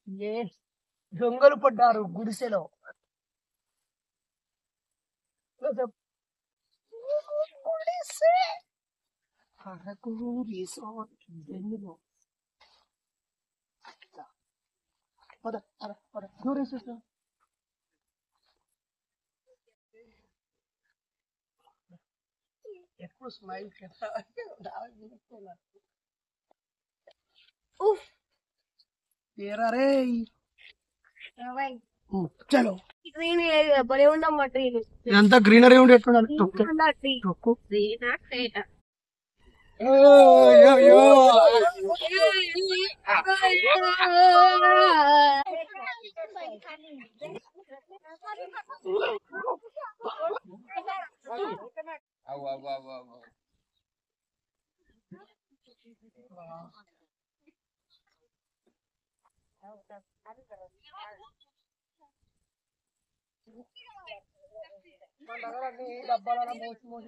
ఏ దొంగలు పడ్డారు గుడిసెలో. గుడిసె అరకు రిసార్ట్ ఎందులో పద పద పద దూరేసేస్తా. ఎప్పుడు స్మైల్ కదా రే. చలో ఇదంతా గ్రీనరీ ఉండి ఎట్లుండాలి. మన దగ్గర అన్ని డబ్బాలలో మోసి మోసి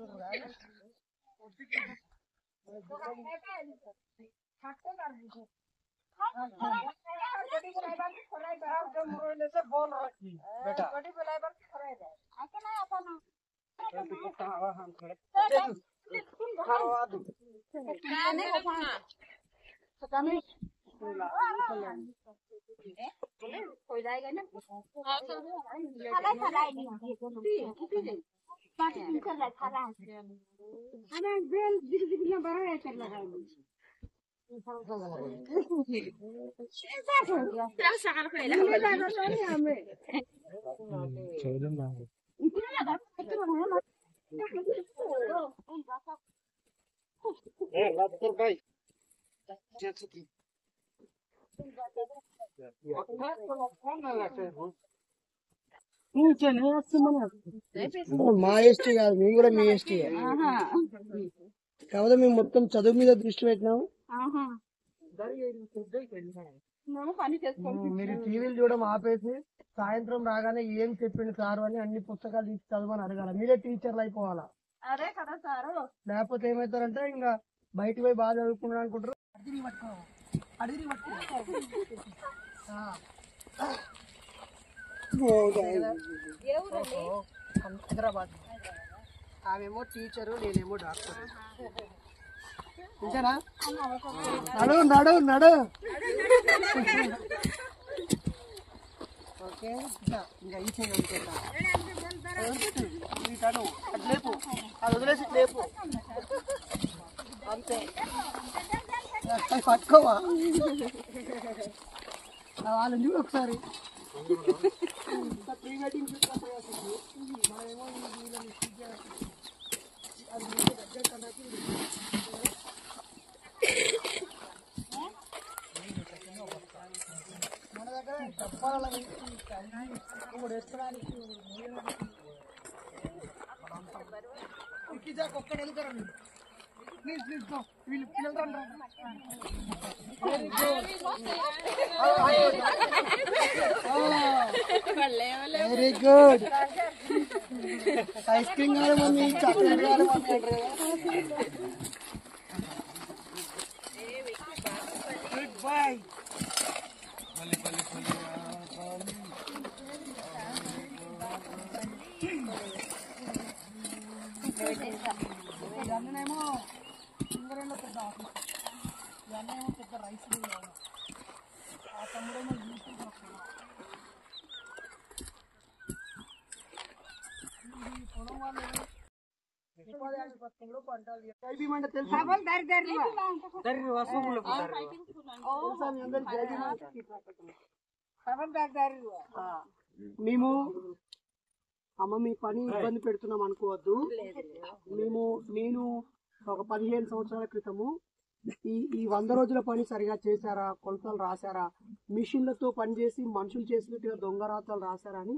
మా ఎస్టీ కాదు, మేము కూడా మీ ఎస్టీ. కాకపోతే మేము మొత్తం చదువు మీద దృష్టి పెట్టినాము. మీరు టీవీలు చూడడం ఆపేసి సాయంత్రం రాగానే ఏం చెప్పిండు సారు అని అన్ని పుస్తకాలు తీసి చదవని అడగాల. మీరే టీచర్లు అయిపోవాలా. లేకపోతే ఏమవుతారంటే ఇంకా బయటికి పోయి బాగా చదువుకున్నాడు అనుకుంటారు. హైదరాబాద్. ఆమెమో టీచరు, నేనేమో డాక్టర్. ఇంతేనా? నడు నడు నడు. ఓకే, ఇంకా ఈ చేయి అది లేపు, అది వదిలేసి లేపు అంతే. పట్టుకోవా వాళ్ళని చూడు ఒకసారి. ప్రీ వెడ్డింగ్ మనమేమో మన దగ్గర డబ్బాల వేసుకోవడానికి ఒక్కడు వెళ్తారండి. ప్లీజ్ ప్లీజ్ వీళ్ళు పిల్లలు వెరీ గుడ్. ఐస్ క్రీమ్ కావాలి మమ్మీ, చాక్లెట్ కావాలి మమ్మీ అంటారు. Good boy. ఇవన్నీనేమో సింగరేణిలో పెద్ద ఆఫీస్, ఇవన్నేమో పెద్ద రైస్ మిల్. ఆ తమ్ముడేమో పొలం వాళ్ళు మేము అమ్మ మీ పని ఇబ్బంది పెడుతున్నాం అనుకోవద్దు. నేను ఒక 15 సంవత్సరాల క్రితము ఈ 100 రోజుల పని సరిగా చేశారా, కొలతలు రాశారా, మిషన్లతో పనిచేసి మనుషులు చేసినట్టుగా దొంగరాతలు రాశారా అని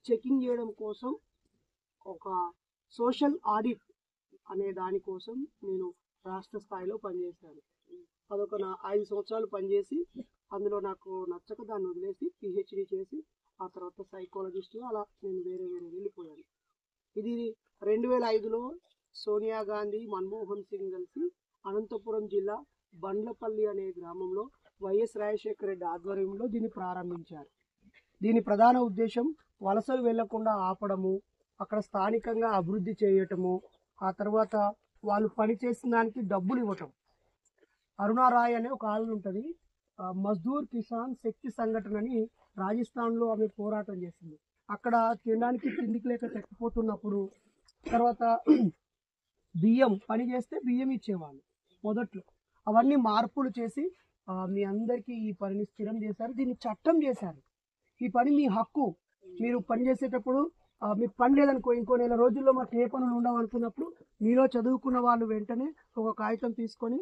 చెకింగ్ చేయడం కోసం ఒక సోషల్ ఆడిట్ అనే దానికోసం నేను రాష్ట్ర స్థాయిలో పనిచేశాను. అదొక 5 సంవత్సరాలు పనిచేసి అందులో నాకు నచ్చక దాన్ని వదిలేసి పిహెచ్డి చేసి ఆ తర్వాత సైకాలజిస్ట్ అలా నేను వేరే వెళ్ళిపోయాను. ఇది 2005లో సోనియా గాంధీ, మన్మోహన్ సింగ్ కలిసి అనంతపురం జిల్లా బండ్లపల్లి అనే గ్రామంలో వైఎస్ రాజశేఖర రెడ్డి ఆధ్వర్యంలో దీన్ని ప్రారంభించారు. దీని ప్రధాన ఉద్దేశం వలసలు వెళ్లకుండా ఆపడము, అక్కడ స్థానికంగా అభివృద్ధి చేయటము, ఆ తర్వాత వాళ్ళు పనిచేసిన దానికి డబ్బులు ఇవ్వటం. అరుణారాయ్ అనే ఒక ఆవిడ ఉంటుంది, మజ్దూర్ కిసాన్ శక్తి సంఘటన అని రాజస్థాన్లో ఆమె పోరాటం చేసింది. అక్కడ తినడానికి తిండికి లేక చచ్చిపోతున్నప్పుడు తర్వాత బియ్యం పని చేస్తే బియ్యం ఇచ్చేవాళ్ళు మొదట్లో. అవన్నీ మార్పులు చేసి మీ అందరికీ ఈ పనిని స్థిరం చేశారు, దీన్ని చట్టం చేశారు. ఈ పని మీ హక్కు. మీరు పని చేసేటప్పుడు మీకు పని లేదనుకో, ఇంకో నెల రోజుల్లో మాకు ఏ పనులు ఉండవు అనుకున్నప్పుడు మీలో చదువుకున్న వాళ్ళు వెంటనే ఒక కాగితం తీసుకొని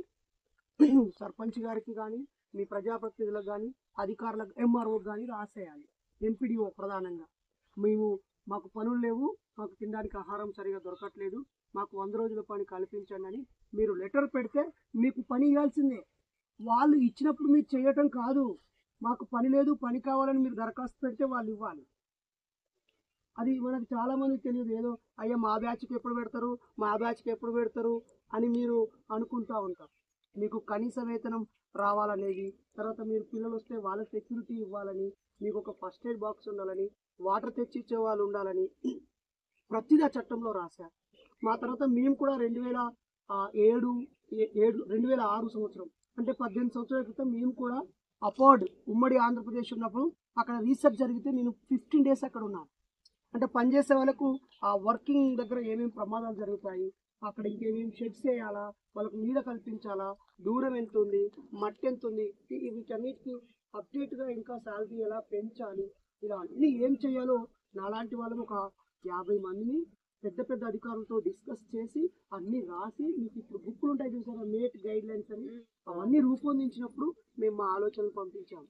సర్పంచ్ గారికి కానీ మీ ప్రజాప్రతినిధులకు కానీ అధికారులకు ఎంఆర్ఓకి కానీ రాసేయాలి. ఎంపీడీఓ ప్రధానంగా మాకు పనులు లేవు, మాకు తినడానికి ఆహారం సరిగా దొరకట్లేదు, మాకు 100 రోజుల పని కల్పించండి అని మీరు లెటర్ పెడితే మీకు పని ఇవ్వాల్సిందే. వాళ్ళు ఇచ్చినప్పుడు మీరు చేయటం కాదు. మాకు పని లేదు, పని కావాలని మీరు దరఖాస్తు పెడితే వాళ్ళు ఇవ్వాలి. అది మనకు చాలా మందికి తెలియదు. ఏదో అయ్యా మా బ్యాచ్కి ఎప్పుడు పెడతారు, మా బ్యాచ్కి ఎప్పుడు పెడతారు అని మీరు అనుకుంటూ ఉంటారు. మీకు కనీస వేతనం రావాలనేది, తర్వాత మీరు పిల్లలు వస్తే వాళ్ళ సెక్యూరిటీ ఇవ్వాలని, మీకు ఒక ఫస్ట్ ఎయిడ్ బాక్స్ ఉండాలని, వాటర్ తెచ్చిచ్చే వాళ్ళు ఉండాలని ప్రతిదా చట్టంలో రాశారు. మా తర్వాత మేము కూడా 2006 సంవత్సరం అంటే 18 సంవత్సరాల క్రితం మేము కూడా అపార్డ్ ఉమ్మడి ఆంధ్రప్రదేశ్ ఉన్నప్పుడు అక్కడ రీసెర్చ్ జరిగితే నేను 15 days అక్కడ ఉన్నాను. అంటే పనిచేసే వాళ్ళకు ఆ వర్కింగ్ దగ్గర ఏమేమి ప్రమాదాలు జరుగుతాయి, అక్కడ ఇంకేమేమి షెడ్స్ వేయాలా, వాళ్ళకు నీడ కల్పించాలా, దూరం ఎంత ఉంది, మట్టి ఎంత ఉంది, వీటన్నిటికీ అప్డేట్గా ఇంకా శాలరీ ఎలా పెంచాలి, ఇలా అన్నీ ఏం చేయాలో నాలాంటి వాళ్ళం ఒక 50 మందిని పెద్ద పెద్ద అధికారులతో డిస్కస్ చేసి అన్ని రాసి, మీకు ఇప్పుడు బుక్కులు ఉంటాయి చూసారా, మేట్ గైడ్ లైన్స్ అని, అవన్నీ రూపొందించినప్పుడు మేము మా ఆలోచనలు పంపించాము.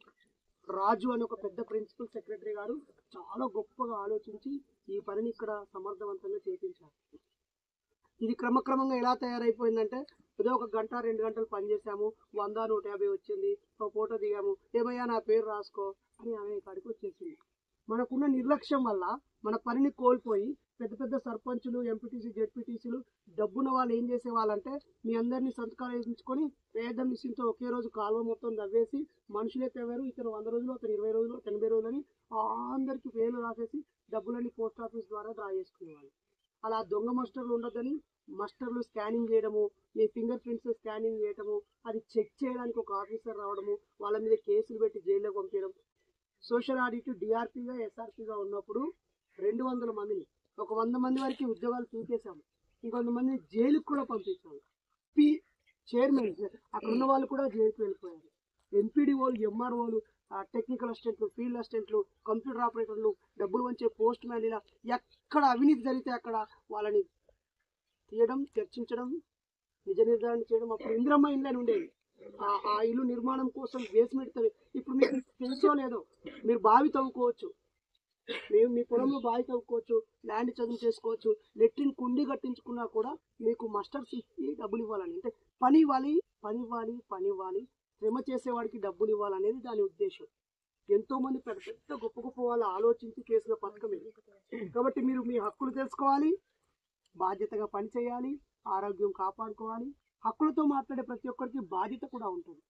రాజు అని ఒక పెద్ద ప్రిన్సిపల్ సెక్రటరీ గారు చాలా గొప్పగా ఆలోచించి ఈ పనిని ఇక్కడ సమర్థవంతంగా చేయించారు. ఇది క్రమక్రమంగా ఎలా తయారైపోయిందంటే ఏదో ఒక గంట 2 గంటలు పనిచేసాము, 100-150 వచ్చింది, ఒక ఫోటో దిగాము, ఏమయ్యా నా పేరు రాసుకో అని ఆమె కాడికి వచ్చేసింది. మనకున్న నిర్లక్ష్యం వల్ల మన పనిని కోల్పోయి పెద్ద పెద్ద సర్పంచులు, ఎంపీటీసీ, జెడ్పీటీసీలు డబ్బున్న వాళ్ళు ఏం చేసేవాళ్ళంటే మీ అందరినీ సంతకాలు వేయించుకొని పేద మిషన్తో ఒకే రోజు కాలువ మొత్తం దవ్వేసి మనుషులే తెవ్వారు, ఇతను 100 రోజులు, అతను 20 రోజులు, 80 రోజులు అని అందరికీ పేర్లు రాసేసి డబ్బులన్నీ పోస్ట్ ఆఫీస్ ద్వారా డ్రా చేసుకునేవాళ్ళు. అలా దొంగ మస్టర్లు ఉండొద్దని మస్టర్లు స్కానింగ్ చేయడము, మీ ఫింగర్ ప్రింట్స్ స్కానింగ్ చేయడము, అది చెక్ చేయడానికి ఒక ఆఫీసర్ రావడము, వాళ్ళ మీద కేసులు పెట్టి జైల్లోకి పంపించడం. సోషల్ ఆడిట్ డిఆర్పీగా ఎస్ఆర్పీగా ఉన్నప్పుడు 200 మందిని, ఒక 100 మంది వరకు ఉద్యోగాలు చూసేసాము, ఇంకొంతమందిని జైలుకు కూడా పంపించాము. చైర్మన్ అక్కడ ఉన్న వాళ్ళు కూడా జైలుకు వెళ్ళిపోయారు. ఎంపీడీఓలు, ఎంఆర్ఓలు, టెక్నికల్ అసిస్టెంట్లు, ఫీల్డ్ అసిస్టెంట్లు, కంప్యూటర్ ఆపరేటర్లు, డబ్బులు వంచే పోస్ట్ మ్యాన్, ఇలా ఎక్కడ అవినీతి జరిగితే అక్కడ వాళ్ళని తీయడం, చర్చించడం, నిజ నిర్ధారణ చేయడం. అప్పుడు ఇందిరమ్మ ఇల్లు అని ఉండేది, ఆ ఇల్లు నిర్మాణం కోసం బేస్మెంట్ ఇప్పుడు మీకు తెలుసో లేదో, మీరు బావి తవ్వుకోవచ్చు, మీ పొలంలో బావి తవ్వుకోవచ్చు, ల్యాండ్ చదువు చేసుకోవచ్చు, లెట్రిన్ కుండీ కట్టించుకున్నా కూడా మీకు మస్టర్స్ ఇచ్చి డబ్బులు ఇవ్వాలని, అంటే పని ఇవ్వాలి, శ్రమ చేసేవాడికి డబ్బులు ఇవ్వాలనేది దాని ఉద్దేశం. ఎంతో మంది పెద్ద పెద్ద గొప్ప గొప్ప వాళ్ళు ఆలోచించి చేసిన పథకం ఇది. కాబట్టి మీరు మీ హక్కులు తెలుసుకోవాలి, బాధ్యతగా పని చేయాలి, ఆరోగ్యం కాపాడుకోవాలి. హక్కులతో మాట్లాడే ప్రతి ఒక్కరికి బాధ్యత కూడా ఉంటుంది.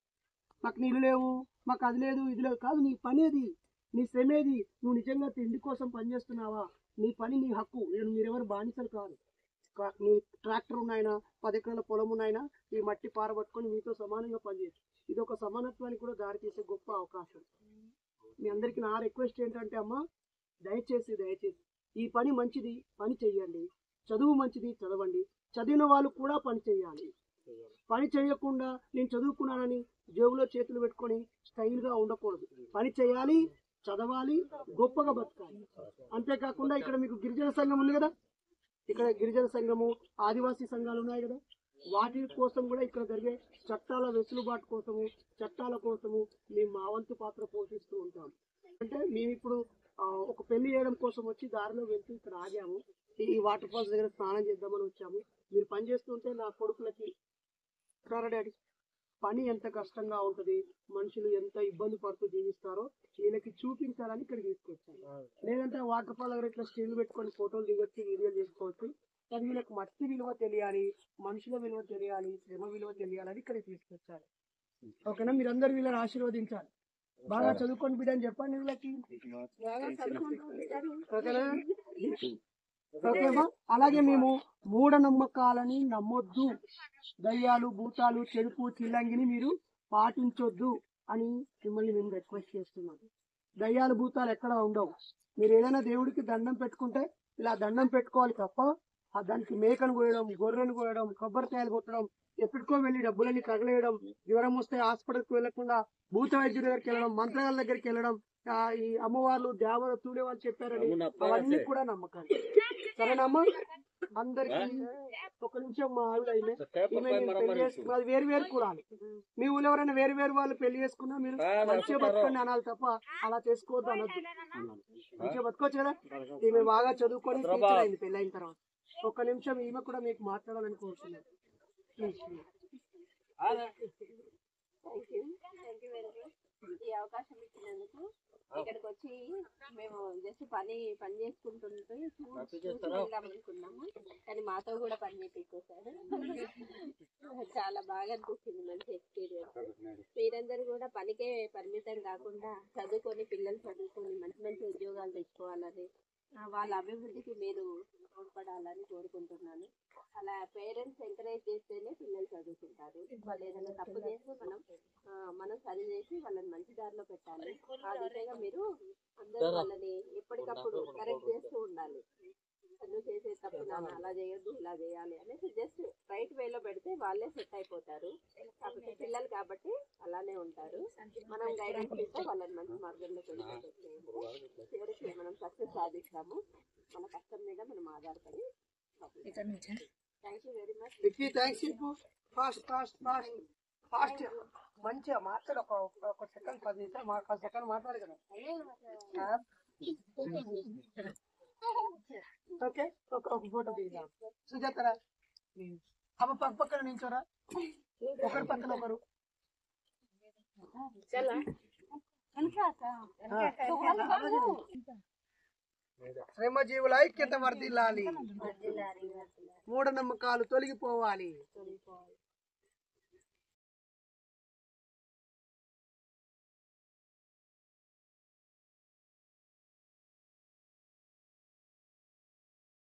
నాకు నీళ్ళు లేవు, మాకు అది లేదు, ఇది లేదు కాదు, నీ పనేది, నీ శ్రమేది, నువ్వు నిజంగా తిండి కోసం పనిచేస్తున్నావా, నీ పని నీ హక్కు. మీరెవరు బానిసలు కాదు. నీ ట్రాక్టర్ ఉన్నాయినా, 10 ఎకరాల పొలం ఉన్నాయినా ఈ మట్టి పారబట్టుకొని మీతో సమానంగా పనిచేయచ్చు. ఇది ఒక సమానత్వానికి కూడా దారితీసే గొప్ప అవకాశం. మీ అందరికీ నా రిక్వెస్ట్ ఏంటంటే అమ్మ, దయచేసి ఈ పని మంచిది, పని చెయ్యండి. చదువు మంచిది, చదవండి. చదివిన వాళ్ళు కూడా పని చేయాలి. పని చేయకుండా నేను చదువుకున్నానని జేబులో చేతులు పెట్టుకొని స్టైల్గా ఉండకూడదు. పని చేయాలి, చదవాలి, గొప్పగా బతకాలి. అంతేకాకుండా ఇక్కడ మీకు గిరిజన సంఘం ఉంది కదా, ఇక్కడ గిరిజన సంఘము, ఆదివాసీ సంఘాలు ఉన్నాయి కదా, వాటి కోసం కూడా ఇక్కడ జరిగే చట్టాల వెసులుబాటు కోసము, చట్టాల కోసము మేము మా వంతు పాత్ర పోషిస్తూ ఉంటాం. అంటే మేము ఇప్పుడు ఒక పెళ్లి చేయడం కోసం వచ్చి దారిలో వెళ్తూ ఇక్కడ ఆగాము. ఈ వాటర్ ఫాల్స్ దగ్గర స్నానం చేద్దామని వచ్చాము. మీరు పని చేస్తుంటే నా కొడుకులకి డాడీ పని ఎంత కష్టంగా ఉంటుంది, మనుషులు ఎంత ఇబ్బంది పడుతూ జీవిస్తారో వీళ్ళకి చూపించాలని ఇక్కడ తీసుకొచ్చాను. లేదంటే వాటర్ ఫాల్ దగ్గర ఇట్లా స్టీల్ పెట్టుకొని ఫోటోలు దిగొచ్చు, వీడియోలు చేసుకోవచ్చు. కానీ వీళ్ళకి మట్టి విలువ తెలియాలి, మనుషుల విలువ తెలియాలి, శ్రమ విలువ తెలియాలని ఇక్కడ తీసుకొచ్చారు. ఓకేనా? మీరందరూ వీళ్ళని ఆశీర్వదించాలి. బాగా చదువుకొని బిడ్డని చెప్పండి వీళ్ళకి. ఓకేనా? ఓకేమా? అలాగే మేము మూఢనమ్మకాలని నమ్మొద్దు, దయ్యాలు భూతాలు చెడుపు చిల్లంగిని మీరు పాటించొద్దు అని మిమ్మల్ని మేము రిక్వెస్ట్ చేస్తున్నాం. దయ్యాలు భూతాలు ఎక్కడ ఉండవు. మీరు ఏదైనా దేవుడికి దండం పెట్టుకుంటే ఇలా దండం పెట్టుకోవాలి తప్ప దానికి మేకను కోయడం, గొర్రెను కోయడం, కొబ్బరికాయలు కొట్టడం, ఎప్పటికో వెళ్ళి డబ్బులని తగలేయడం, జ్వరం వస్తే హాస్పిటల్కి వెళ్లకుండా భూత వైద్యుడి దగ్గరికి వెళ్ళడం, మంత్రగాళ్ళ దగ్గరికి వెళ్ళడం, ఈ అమ్మవార్లు దేవత తూడే వాళ్ళు చెప్పారని అవన్నీ కూడా నమ్మకాలు. సరేనమ్మా? అందరికి ఒక నిమిషం. మా ఆవిడ పెళ్లి చేసుకున్నది వేరు వేరు కులాలు. మీ ఊళ్ళో ఎవరైనా వేరు వేరు వాళ్ళు పెళ్లి చేసుకున్నా మీరు మంచిగా బతుకొని అనాలి తప్ప అలా చేసుకోవద్దు అనొద్దు. మంచిగా బతుకోవచ్చు కదా. ఈమె బాగా చదువుకొని టీచర్ అయింది పెళ్లి అయిన తర్వాత. ఒక్క నిమిషం ఈమె కూడా మీకు మాట్లాడాలని కోరుతున్నాను. ఈ అవకాశం ఇచ్చినందుకు. ఇక్కడికి వచ్చి మేము జస్ట్ పని చేసుకుంటుంటే చూసి వెళ్దాం అనుకున్నాము, కానీ మాతో కూడా పని చేయించేసారు. చాలా బాగా అనిపిస్తుంది, మంచి ఎక్స్పీరియన్స్. మీరందరూ కూడా పనికే పరిమితం కాకుండా చదువుకొని, పిల్లలు చదువుకొని మంచి మంచి ఉద్యోగాలు తెచ్చుకోవాలని, వాళ్ళ అభివృద్ధికి మీరు తోడ్పడాలని కోరుకుంటున్నాను. అలా పేరెంట్స్ ఎంకరేజ్ చేస్తేనే పిల్లలు చదువుకుంటారు. వాళ్ళు ఏదైనా తప్పు చేస్తే మనం సరి చేసి వాళ్ళని మంచి దారిలో పెట్టాలి. ఆ దిశగా మీరు అందరూ వాళ్ళని ఎప్పటికప్పుడు కరెక్ట్ చేస్తూ ఉండాలి. నువ్వు చేసే తప్పు నాన్న అలా చేయొద్దు, ఇలా చేయాలి అనేసి జస్ట్ రైట్ వేలో పెడితే వాళ్ళే సెట్ అయిపోతారు. కాకపోతే పిల్లలు కాబట్టి అలానే ఉంటారు. మనం గైడెన్స్ ఇస్తే వాళ్ళని మంచి మార్గంలో పెట్టి చివరికి మనం సక్సెస్ సాధిస్తాము. మన కష్టం మీద మనం ఆధారపడి. Thank you very much. మంచిగా మాట్లాడు. ఒక సెకండ్ 10 నిమిషాలు ఒక సెకండ్ మాట్లాడు కదా. ఓకే, ఒక ఫోటో దిగుదాం. సుజాతరా అమ్మ పక్కన నించోరా, ఒకరి పక్కన ఒకరు. శ్రమజీవుల ఐక్యత వర్ధిల్లాలి, మూఢనమ్మకాలు తొలగిపోవాలి.